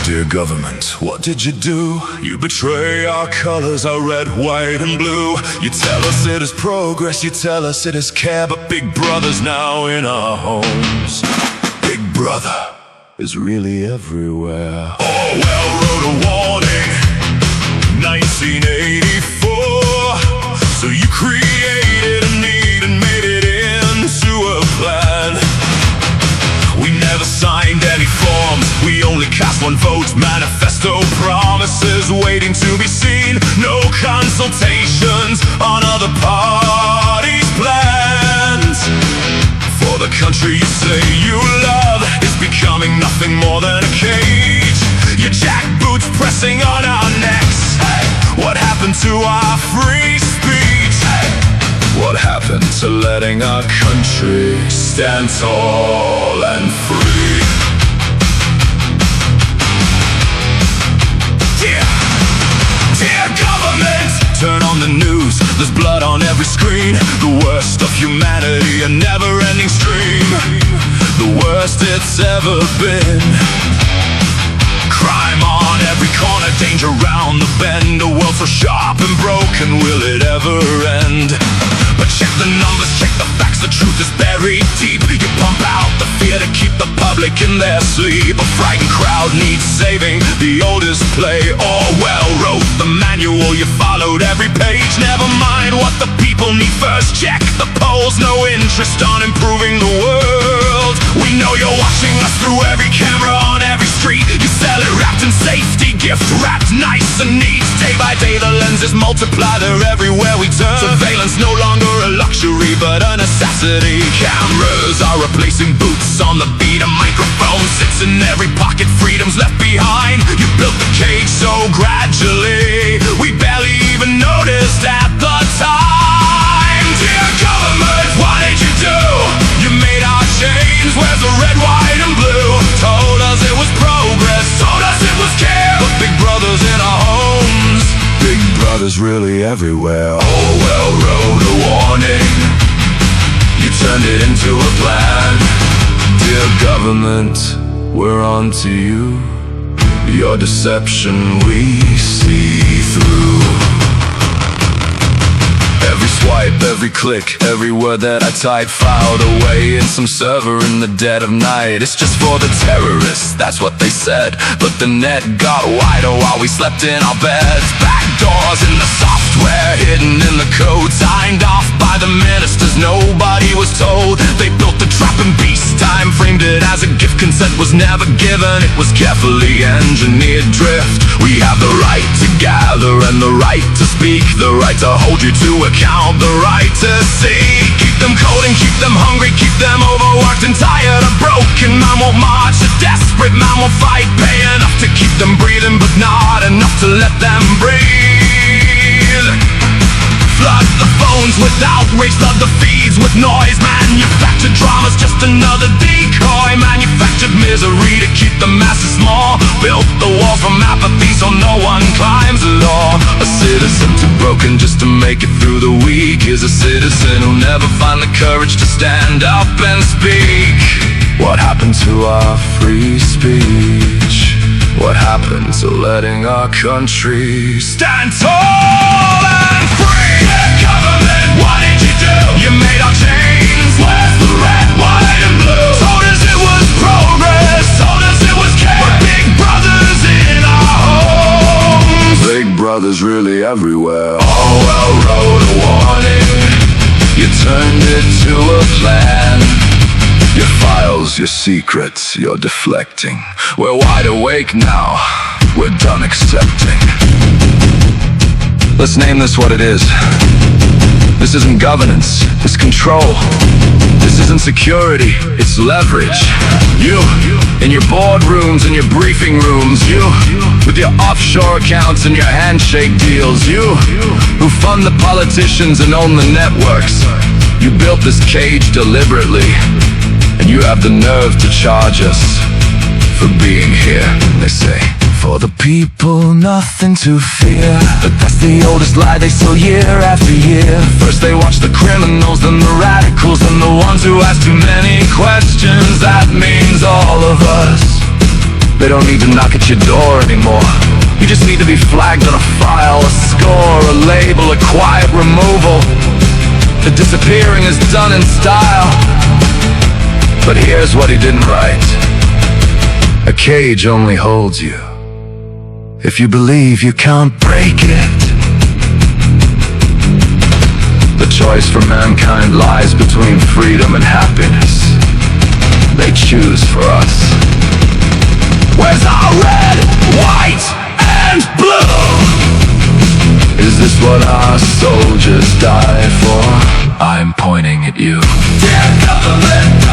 Dear government, what did you do? You betray our colors, our red, white, and blue. You tell us it is progress, you tell us it is care, but Big Brother's now in our homes. Big Brother is really everywhere. Orwell wrote a warning, 1984. So you created a need and made it into a plan. We never signed any forms, we only cast one vote. Manifesto promises waiting to be seen. No consultations on other parties' plans. For the country you say you love is becoming nothing more than a cage. Your jackboots pressing on our necks. What happened to our free speech? What happened to letting our country stand tall and free? Dear government, turn on the news, there's blood on every screen. The worst of humanity, a never-ending stream. The worst it's ever been. Crime on every corner, danger round the bend. A world so sharp and broken, will it ever end? But check the numbers, check the facts, the truth is buried deep. You pump out the fear to keep the public in their sleep. A frightened crowd needs saving, the oldest play. Orwell wrote the manual, you followed every page. Never mind what the people need first, check the polls. No interest on improving the world. We know you're watching us through every camera on every street. You sell it wrapped in safety, gift wrapped nice and neat. Day by day the lenses multiply, they're everywhere we turn. Surveillance no longer a luxury but a necessity. Cameras are replacing boots on the beat. A microphone sits in every pocket, freedom's left behind. You built the cage so gradually, we barely even noticed at the time. Dear government, what did you do? You made our chains, where's the red, white, and blue? Told us it was progress, told us it was care, but Big Brother's in our homes. Big Brother's really everywhere. Orwell wrote a warning, you turned it into a plan. Dear government, we're on to you. Your deception we see through. Every swipe, every click, every word that I type, filed away in some server in the dead of night. It's just for the terrorists, that's what they said. But the net got wider while we slept in our beds. Backdoors in the software, hidden in the code, signed off by the ministers, nobody was told. They built the trap and beast time, framed it as a gift. Consent was never given, it was carefully engineered drift. We have the right to gather and the right to speak, the right to hold you to account, the right to see. Keep them cold and keep them hungry, keep them overworked and tired. A broken man will march, a desperate man will fight. Pay enough to keep them breathing, but not enough to let them breathe. Flood the phones with outrage, flood the feeds with noise. Manufactured drama's just another decoy. Manufactured misery to keep the masses small. Built the walls from apathy so no one climbs the law. A citizen too broken just to make it through the week is a citizen who'll never find the courage to stand up and speak. What happened to our free speech? What happened to letting our country stand tall and free? Government, what did you do? You made our chains, where's the red, white, and blue? Told us it was progress, told us it was care, but Big Brother's in our homes. Big Brother's really everywhere. Orwell wrote a warning, you turned it to a plan. Your files, your secrets, you're deflecting. We're wide awake now, we're done accepting. Let's name this what it is. This isn't governance, it's control. This isn't security, it's leverage. You, in your boardrooms and your briefing rooms. You, with your offshore accounts and your handshake deals. You, who fund the politicians and own the networks. You built this cage deliberately, and you have the nerve to charge us for being here. They say, for the people, nothing to fear. But that's the oldest lie they sell year after year. First they watch the criminals, then the radicals, and the ones who ask too many questions. That means all of us. They They don't need to knock at your door anymore. You just need to be flagged on a file, a score, a label, a quiet removal. The disappearing is done in style. But here's what he didn't write. A cage only holds you if you believe you can't break it. The choice for mankind lies between freedom and happiness. They choose for us. Where's our red, white, and blue? Is this what our soldiers die for? I'm pointing at you. Dear government,